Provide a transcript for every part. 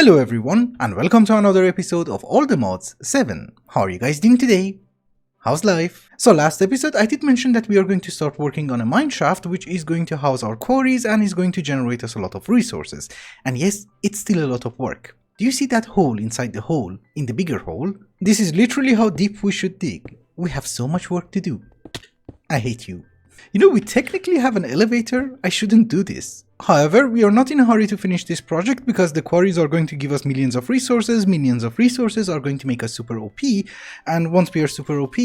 Hello everyone and welcome to another episode of All the Mods 7. How are you guys doing today? How's life? So last episode I did mention that we are going to start working on a mineshaft which is going to house our quarries and is going to generate us a lot of resources. And yes, it's still a lot of work. Do you see that hole inside the hole, in the bigger hole? This is literally how deep we should dig. We have so much work to do. I hate you. You know, we technically have an elevator. I shouldn't do this. However, we are not in a hurry to finish this project because the quarries are going to give us millions of resources. Millions of resources are going to make us super OP, and once we are super OP,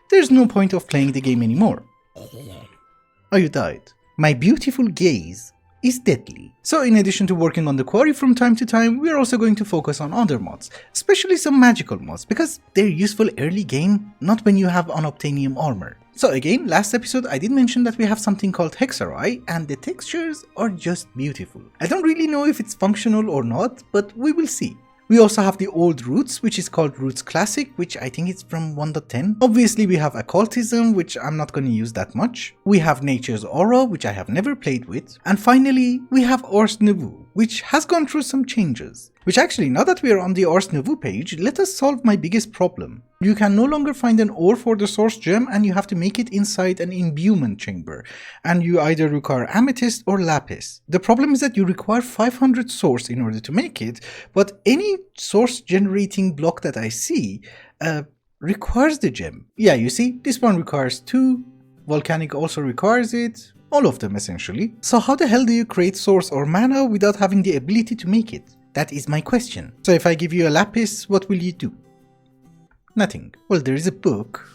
there's no point of playing the game anymore. Oh, you died. My beautiful gaze is deadly. So in addition to working on the quarry from time to time, we are also going to focus on other mods, especially some magical mods, because they're useful early game, not when you have unobtainium armor. So again, last episode I did mention that we have something called Hexerei, and the textures are just beautiful. I don't really know if it's functional or not, but we will see. We also have the old Roots, which is called Roots Classic, which I think it's from 1.10. Obviously we have Occultism, which I'm not going to use that much. We have Nature's Aura, which I have never played with. And finally, we have Ars Nouveau, which has gone through some changes. Which actually, now that we are on the Ars Nouveau page, let us solve my biggest problem. You can no longer find an ore for the source gem and you have to make it inside an imbuement chamber. And you either require amethyst or lapis. The problem is that you require 500 source in order to make it, but any source generating block that I see requires the gem. Yeah, you see, this one requires 2, volcanic also requires it, all of them essentially. So how the hell do you create source or mana without having the ability to make it? That is my question. So if I give you a lapis, what will you do? Nothing. Well, there is a book.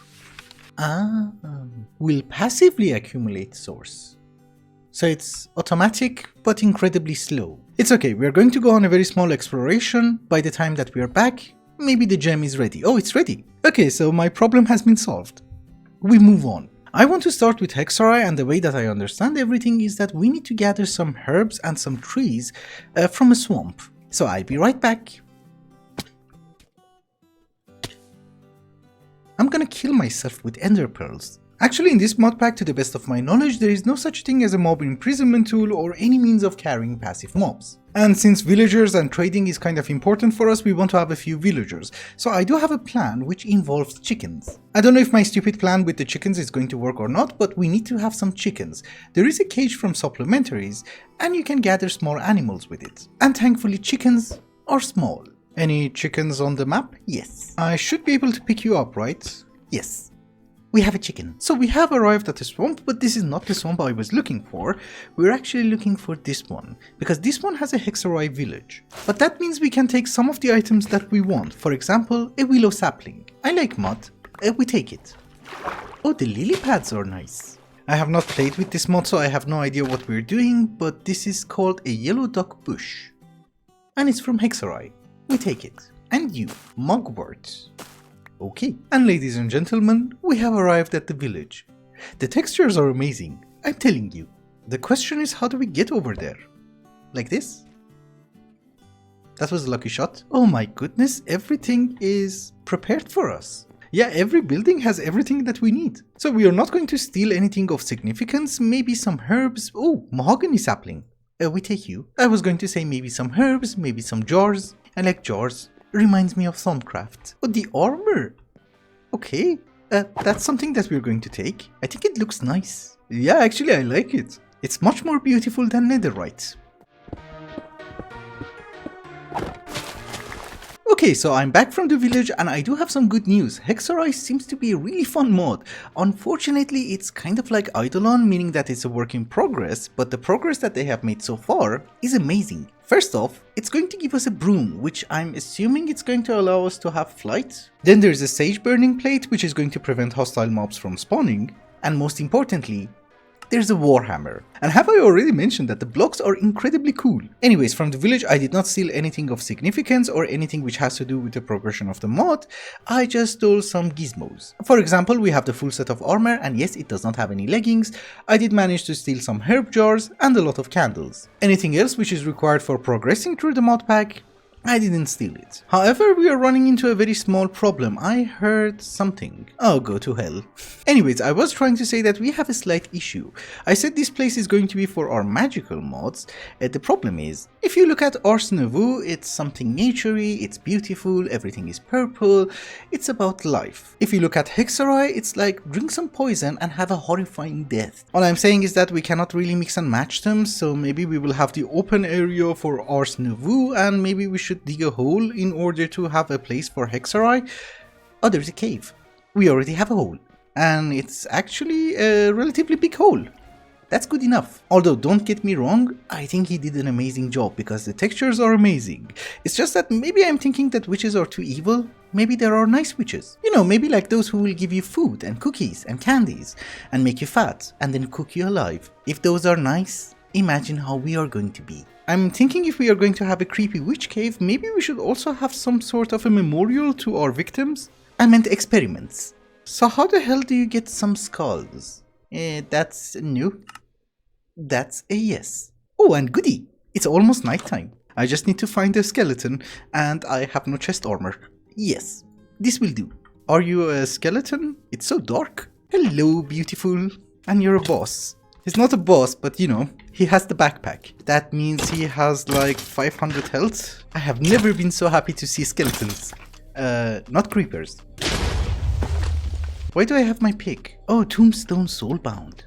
Will passively accumulate source. So it's automatic, but incredibly slow. It's okay, we are going to go on a very small exploration. By the time that we are back, maybe the gem is ready. Oh, it's ready. Okay, so my problem has been solved. We move on. I want to start with Hexerei, and the way that I understand everything is that we need to gather some herbs and some trees from a swamp. So I'll be right back. I'm gonna kill myself with ender pearls. Actually, in this mod pack, to the best of my knowledge, there is no such thing as a mob imprisonment tool or any means of carrying passive mobs. And since villagers and trading is kind of important for us, we want to have a few villagers. So I do have a plan which involves chickens. I don't know if my stupid plan with the chickens is going to work or not, but we need to have some chickens. There is a cage from supplementaries, and you can gather small animals with it. And thankfully chickens are small. Any chickens on the map? Yes. I should be able to pick you up, right? Yes. We have a chicken. So we have arrived at the swamp, but this is not the swamp I was looking for. We're actually looking for this one, because this one has a Hexerei village. But that means we can take some of the items that we want. For example, a willow sapling. I like mud. We take it. Oh, the lily pads are nice. I have not played with this mod, so I have no idea what we're doing, but this is called a yellow duck bush. And it's from Hexerei. We take it. And you, mugwort. Okay, and ladies and gentlemen, we have arrived at the village. The textures are amazing, I'm telling you. The question is, how do we get over there? Like this? That was a lucky shot. Oh my goodness, everything is prepared for us. Yeah, every building has everything that we need. So we are not going to steal anything of significance, maybe some herbs. Oh, mahogany sapling. We take you. I was going to say maybe some herbs, maybe some jars. I like jars. Reminds me of Thorncraft. Oh, the armor! Okay, that's something that we're going to take. I think it looks nice. Yeah, actually I like it. It's much more beautiful than netherite. Okay, so I'm back from the village and I do have some good news. Hexerei seems to be a really fun mod. Unfortunately, it's kind of like Eidolon, meaning that it's a work in progress, but the progress that they have made so far is amazing. First off, it's going to give us a broom, which I'm assuming it's going to allow us to have flight. Then there's a sage burning plate, which is going to prevent hostile mobs from spawning. And most importantly, there's a warhammer. And have I already mentioned that the blocks are incredibly cool? Anyways, from the village I did not steal anything of significance or anything which has to do with the progression of the mod. I just stole some gizmos. For example, we have the full set of armor, and yes, it does not have any leggings. I did manage to steal some herb jars and a lot of candles. Anything else which is required for progressing through the mod pack? I didn't steal it. However, we are running into a very small problem. I heard something. Oh, go to hell. Anyways, I was trying to say that we have a slight issue. I said this place is going to be for our magical mods. The problem is, if you look at Ars Nouveau, it's something naturey, it's beautiful, everything is purple, it's about life. If you look at Hexerei, it's like drink some poison and have a horrifying death. All I'm saying is that we cannot really mix and match them, so maybe we will have the open area for Ars Nouveau and maybe we should dig a hole in order to have a place for Hexerei. Oh, there's a cave. We already have a hole. And it's actually a relatively big hole. That's good enough. Although, don't get me wrong, I think he did an amazing job because the textures are amazing. It's just that maybe I'm thinking that witches are too evil. Maybe there are nice witches. You know, maybe like those who will give you food and cookies and candies and make you fat and then cook you alive. If those are nice, imagine how we are going to be. I'm thinking if we are going to have a creepy witch cave, maybe we should also have some sort of a memorial to our victims. I meant experiments. So how the hell do you get some skulls? That's new. That's a yes. Oh, and goody! It's almost nighttime. I just need to find a skeleton, and I have no chest armor. Yes, this will do. Are you a skeleton? It's so dark. Hello, beautiful. And you're a boss. He's not a boss, but you know, he has the backpack. That means he has like 500 health. I have never been so happy to see skeletons. Not creepers. Why do I have my pick? Oh, Tombstone Soulbound.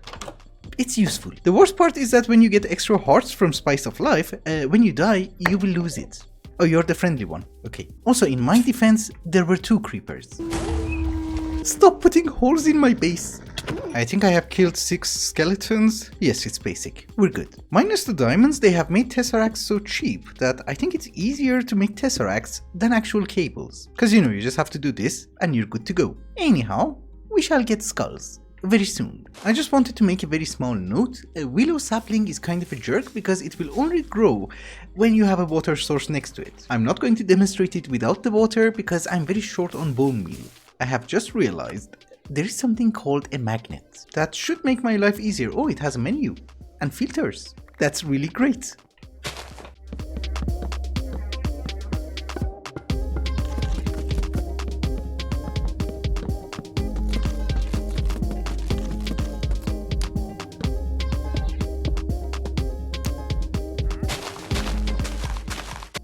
It's useful. The worst part is that when you get extra hearts from Spice of Life, when you die, you will lose it. Oh, you're the friendly one. Okay. Also, in my defense, there were 2 creepers. Stop putting holes in my base. I think I have killed 6 skeletons. Yes, it's basic. We're good. Minus the diamonds, they have made tesseracts so cheap that I think it's easier to make tesseracts than actual cables. Cause you know, you just have to do this and you're good to go. Anyhow, we shall get skulls very soon. I just wanted to make a very small note. A willow sapling is kind of a jerk because it will only grow when you have a water source next to it. I'm not going to demonstrate it without the water because I'm very short on bone meal. I have just realized there is something called a magnet that should make my life easier. Oh, it has a menu and filters. That's really great.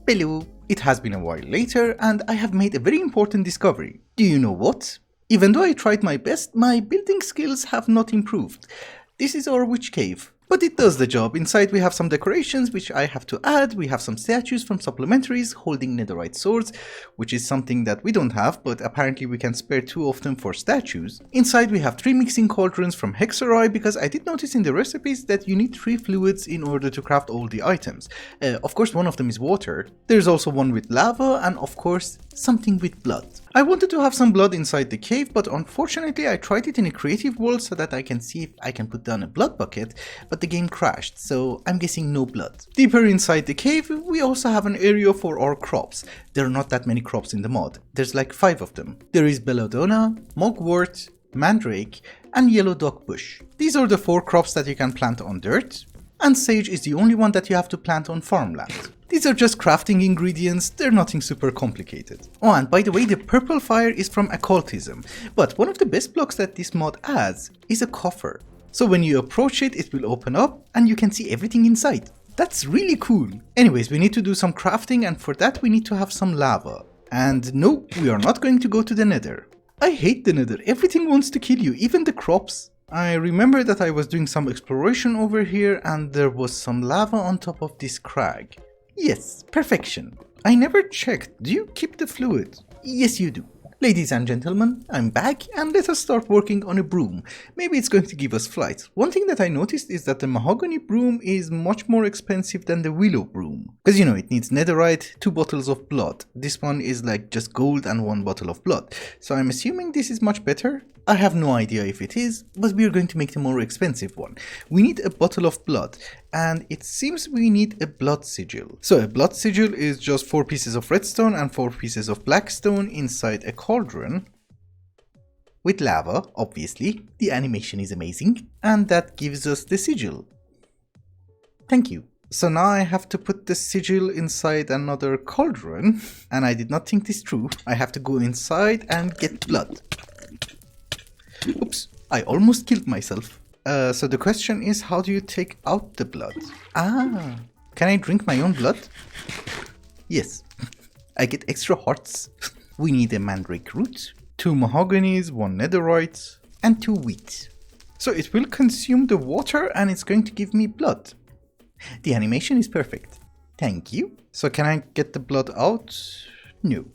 Hello. It has been a while later and I have made a very important discovery. Do you know what? Even though I tried my best, my building skills have not improved. This is our witch cave. But it does the job. Inside we have some decorations which I have to add. We have some statues from supplementaries holding netherite swords, which is something that we don't have, but apparently we can spare 2 of them for statues. Inside we have 3 mixing cauldrons from Hexerei because I did notice in the recipes that you need 3 fluids in order to craft all the items. Of course one of them is water. There's also one with lava and of course something with blood. I wanted to have some blood inside the cave, but unfortunately I tried it in a creative world so that I can see if I can put down a blood bucket, but the game crashed, so I'm guessing no blood. Deeper inside the cave, we also have an area for our crops. There are not that many crops in the mod. There's like 5 of them. There is belladonna, mugwort, mandrake, and yellow dock bush. These are the 4 crops that you can plant on dirt, and sage is the only one that you have to plant on farmland. These are just crafting ingredients, they're nothing super complicated. Oh, and by the way, the purple fire is from occultism, but one of the best blocks that this mod adds is a coffer. So when you approach it, it will open up and you can see everything inside. That's really cool. Anyways, we need to do some crafting and for that we need to have some lava. And no, we are not going to go to the nether. I hate the nether, everything wants to kill you, even the crops. I remember that I was doing some exploration over here and there was some lava on top of this crag. Yes, perfection. I never checked. Do you keep the fluid? Yes, you do. Ladies and gentlemen, I'm back and let us start working on a broom. Maybe it's going to give us flight. One thing that I noticed is that the mahogany broom is much more expensive than the willow broom. Because you know, it needs netherite, 2 bottles of blood. This one is like just gold and 1 bottle of blood. So I'm assuming this is much better. I have no idea if it is, but we are going to make the more expensive one. We need a bottle of blood, and it seems we need a blood sigil. So a blood sigil is just 4 pieces of redstone and 4 pieces of blackstone inside a cauldron. With lava, obviously. The animation is amazing, and that gives us the sigil. Thank you. So now I have to put the sigil inside another cauldron, and I did not think this through. I have to go inside and get blood. Oops, I almost killed myself. So the question is, how do you take out the blood? Ah, can I drink my own blood? Yes, I get extra hearts. We need a mandrake root, 2 mahoganies, 1 netherite, and 2 wheat. So it will consume the water and it's going to give me blood. The animation is perfect. Thank you. So can I get the blood out? No.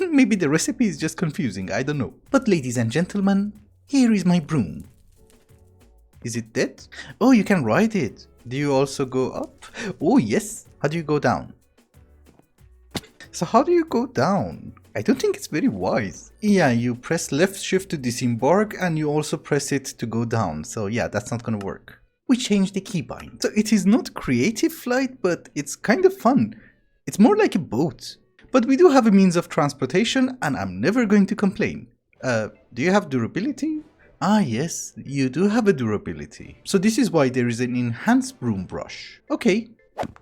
Maybe the recipe is just confusing, I don't know. But ladies and gentlemen, here is my broom. Is it dead? Oh, you can ride it. Do you also go up? Oh yes. How do you go down? So how do you go down? I don't think it's very wise. Yeah, you press left shift to disembark and you also press it to go down. So yeah, that's not gonna work. We changed the keybind. So it is not creative flight, but it's kind of fun. It's more like a boat. But we do have a means of transportation and I'm never going to complain. Do you have durability? Ah yes, you do have a durability. So this is why there is an enhanced broom brush. Okay,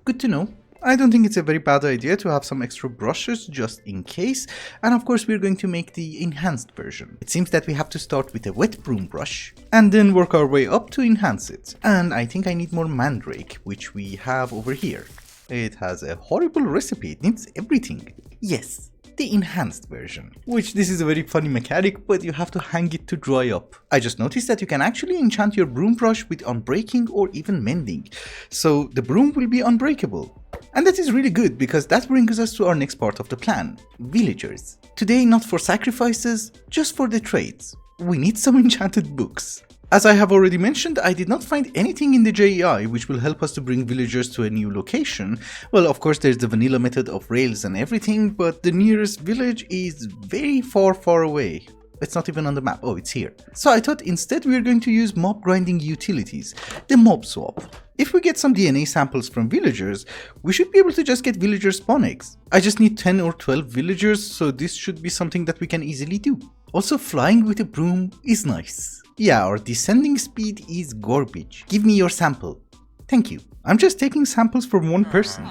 good to know. I don't think it's a very bad idea to have some extra brushes just in case, and of course we're going to make the enhanced version. It seems that we have to start with a wet broom brush and then work our way up to enhance it. And I think I need more mandrake, which we have over here. It has a horrible recipe, it needs everything. Yes, the enhanced version. Which this is a very funny mechanic, but you have to hang it to dry up. I just noticed that you can actually enchant your broom brush with unbreaking or even mending. So the broom will be unbreakable. And that is really good because that brings us to our next part of the plan, villagers. Today not for sacrifices, just for the trades. We need some enchanted books. As I have already mentioned, I did not find anything in the JEI which will help us to bring villagers to a new location. Well, of course there's the vanilla method of rails and everything, but the nearest village is very far away. It's not even on the map. Oh, it's here. So I thought instead we are going to use mob grinding utilities, the mob swap. If we get some DNA samples from villagers, we should be able to just get villager spawn eggs. I just need 10 or 12 villagers, so this should be something that we can easily do. Also, flying with a broom is nice. Yeah, our descending speed is garbage. Give me your sample. Thank you. I'm just taking samples from one person.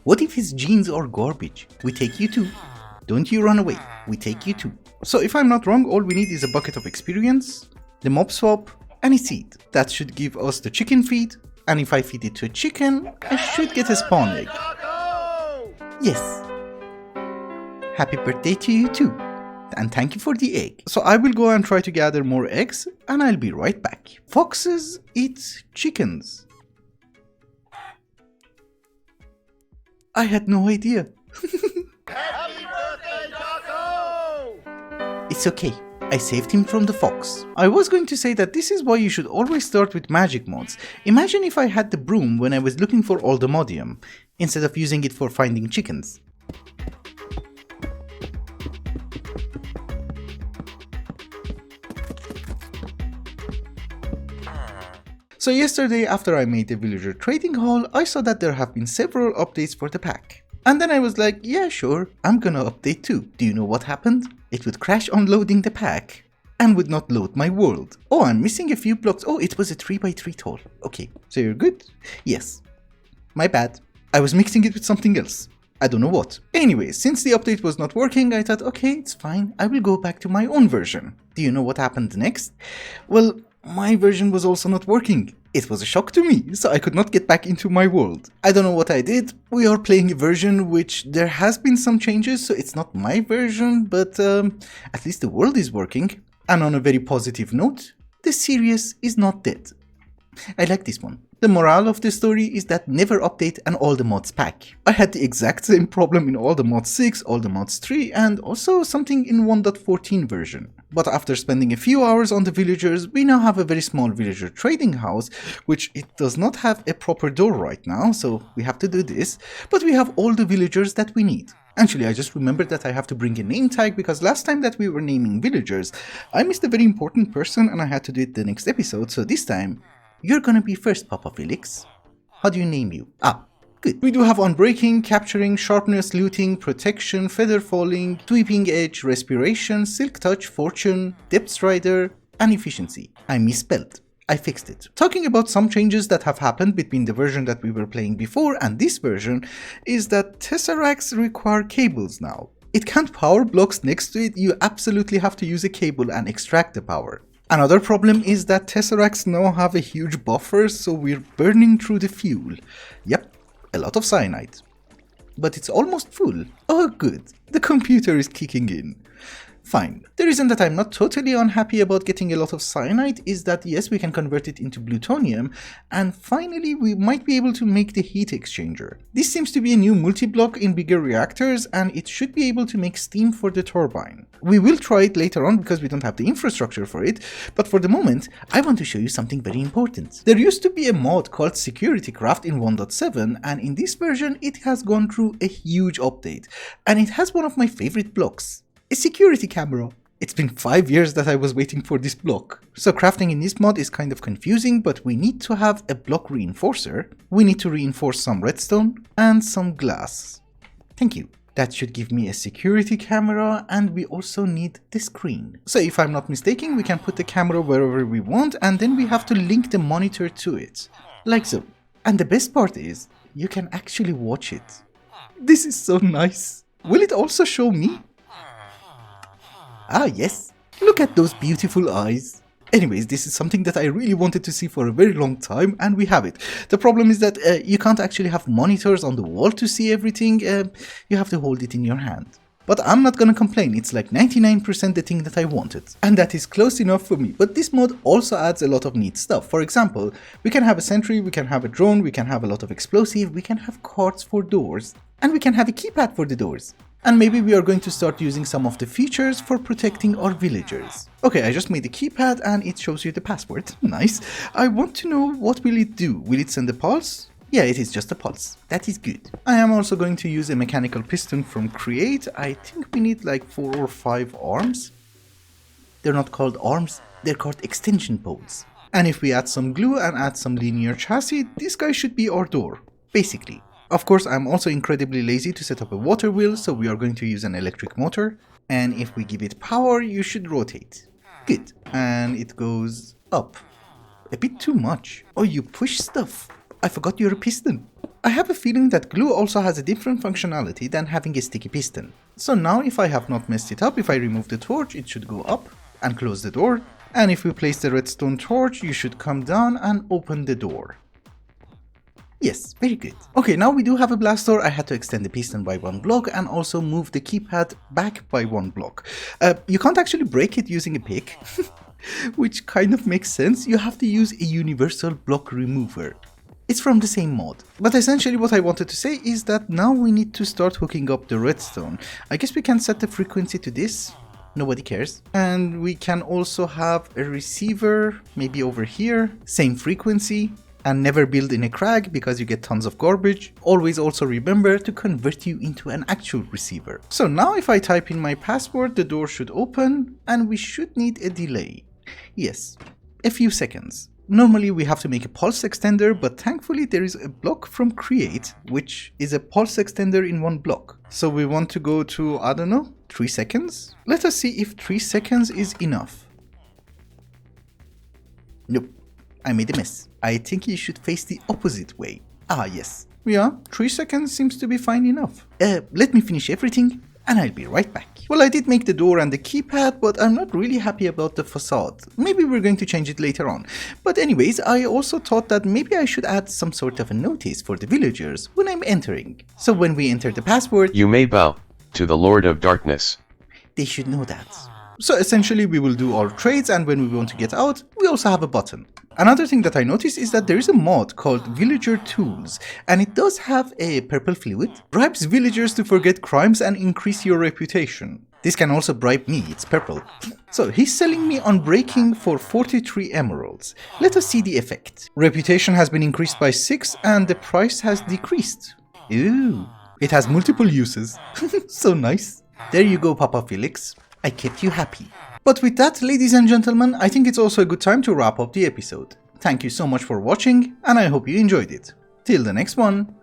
What if his genes are garbage? We take you too. Don't you run away. We take you too. So if I'm not wrong, all we need is a bucket of experience, the mob swap, and a seed. That should give us the chicken feed, and if I feed it to a chicken, I should get a spawn egg. Yes. Happy birthday to you too. And thank you for the egg. So I will go and try to gather more eggs, and I'll be right back. Foxes eat chickens. I had no idea. Happy birthday, Taco! It's okay. I saved him from the fox. I was going to say that this is why you should always start with magic mods. Imagine if I had the broom when I was looking for Oldemodium, instead of using it for finding chickens. So yesterday, after I made the villager trading hall, I saw that there have been several updates for the pack. And then I was like, yeah sure, I'm gonna update too. Do you know what happened? It would crash on loading the pack and would not load my world. Oh, I'm missing a few blocks. Oh, it was a 3x3 tall. Okay, so you're good? Yes. My bad. I was mixing it with something else. I don't know what. Anyway, since the update was not working, I thought, okay, it's fine. I will go back to my own version. Do you know what happened next? Well, my version was also not working. It was a shock to me, so I could not get back into my world. I don't know what I did. We are playing a version which there has been some changes, so it's not my version, but at least the world is working. And on a very positive note, the series is not dead. I like this one. The morale of the story is that never update an all the mods pack. I had the exact same problem in all the mods 6, all the mods 3, and also something in 1.14 version. But after spending a few hours on the villagers, we now have a very small villager trading house, which it does not have a proper door right now, so we have to do this, but we have all the villagers that we need. Actually, I just remembered that I have to bring a name tag because last time that we were naming villagers, I missed a very important person and I had to do it the next episode, so this time, you're gonna be first, Papa Felix. How do you name you? Ah, good. We do have unbreaking, capturing, sharpness, looting, protection, feather falling, sweeping edge, respiration, silk touch, fortune, depth strider, and efficiency. I misspelled. I fixed it. Talking about some changes that have happened between the version that we were playing before and this version is that tesseracts require cables now. It can't power blocks next to it, you absolutely have to use a cable and extract the power. Another problem is that tesseracts now have a huge buffer, so we're burning through the fuel. Yep, a lot of cyanide. But it's almost full. Oh good, the computer is kicking in. Fine. The reason that I'm not totally unhappy about getting a lot of cyanide is that yes, we can convert it into plutonium, and finally we might be able to make the heat exchanger. This seems to be a new multi-block in bigger reactors, and it should be able to make steam for the turbine. We will try it later on because we don't have the infrastructure for it, but for the moment, I want to show you something very important. There used to be a mod called Security Craft in 1.7, and in this version it has gone through a huge update, and it has one of my favorite blocks. A security camera. It's been 5 years that I was waiting for this block. So crafting in this mod is kind of confusing, but we need to have a block reinforcer, we need to reinforce some redstone, and some glass. Thank you. That should give me a security camera, and we also need the screen. So if I'm not mistaken, we can put the camera wherever we want, and then we have to link the monitor to it. Like so. And the best part is, you can actually watch it. This is so nice. Will it also show me? Ah yes, look at those beautiful eyes. Anyways, this is something that I really wanted to see for a very long time, and we have it. The problem is that you can't actually have monitors on the wall to see everything, you have to hold it in your hand. But I'm not gonna complain, it's like 99% the thing that I wanted. And that is close enough for me, but this mod also adds a lot of neat stuff. For example, we can have a sentry, we can have a drone, we can have a lot of explosive, we can have cards for doors, and we can have a keypad for the doors. And maybe we are going to start using some of the features for protecting our villagers. Okay, I just made a keypad and it shows you the password. Nice. I want to know what will it do. Will it send a pulse? Yeah, it is just a pulse. That is good. I am also going to use a mechanical piston from Create. I think we need like 4 or 5 arms. They're not called arms, they're called extension poles. And if we add some glue and add some linear chassis, this guy should be our door, basically. Of course, I'm also incredibly lazy to set up a water wheel, so we are going to use an electric motor. And if we give it power, you should rotate. Good. And it goes up. A bit too much. Oh, you push stuff. I forgot you're a piston. I have a feeling that glue also has a different functionality than having a sticky piston. So now if I have not messed it up, if I remove the torch, it should go up and close the door. And if we place the redstone torch, you should come down and open the door. Yes, very good. Okay, now we do have a blast door. I had to extend the piston by 1 block and also move the keypad back by 1 block. You can't actually break it using a pick, which kind of makes sense. You have to use a universal block remover. It's from the same mod. But essentially what I wanted to say is that now we need to start hooking up the redstone. I guess we can set the frequency to this. Nobody cares. And we can also have a receiver, maybe over here, same frequency. And never build in a crag because you get tons of garbage. Always also remember to convert you into an actual receiver. So now if I type in my password, the door should open and we should need a delay. Yes, a few seconds. Normally we have to make a pulse extender, but thankfully there is a block from Create, which is a pulse extender in 1 block. So we want to go to, I don't know, 3 seconds? Let us see if 3 seconds is enough. Nope. I made a mess. I think you should face the opposite way. Ah, yes. Yeah, 3 seconds seems to be fine enough. Let me finish everything and I'll be right back. Well, I did make the door and the keypad, but I'm not really happy about the facade. Maybe we're going to change it later on. But anyways, I also thought that maybe I should add some sort of a notice for the villagers when I'm entering. So when we enter the password, you may bow to the Lord of Darkness. They should know that. So essentially we will do our trades, and when we want to get out, we also have a button. Another thing that I noticed is that there is a mod called Villager Tools, and it does have a purple fluid. Bribes villagers to forget crimes and increase your reputation. This can also bribe me, it's purple. So he's selling me Unbreaking for 43 emeralds. Let us see the effect. Reputation has been increased by 6 and the price has decreased. Ooh, it has multiple uses. So nice. There you go, Papa Felix. I kept you happy. But with that, ladies and gentlemen, I think it's also a good time to wrap up the episode. Thank you so much for watching, and I hope you enjoyed it. Till the next one,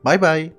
bye bye.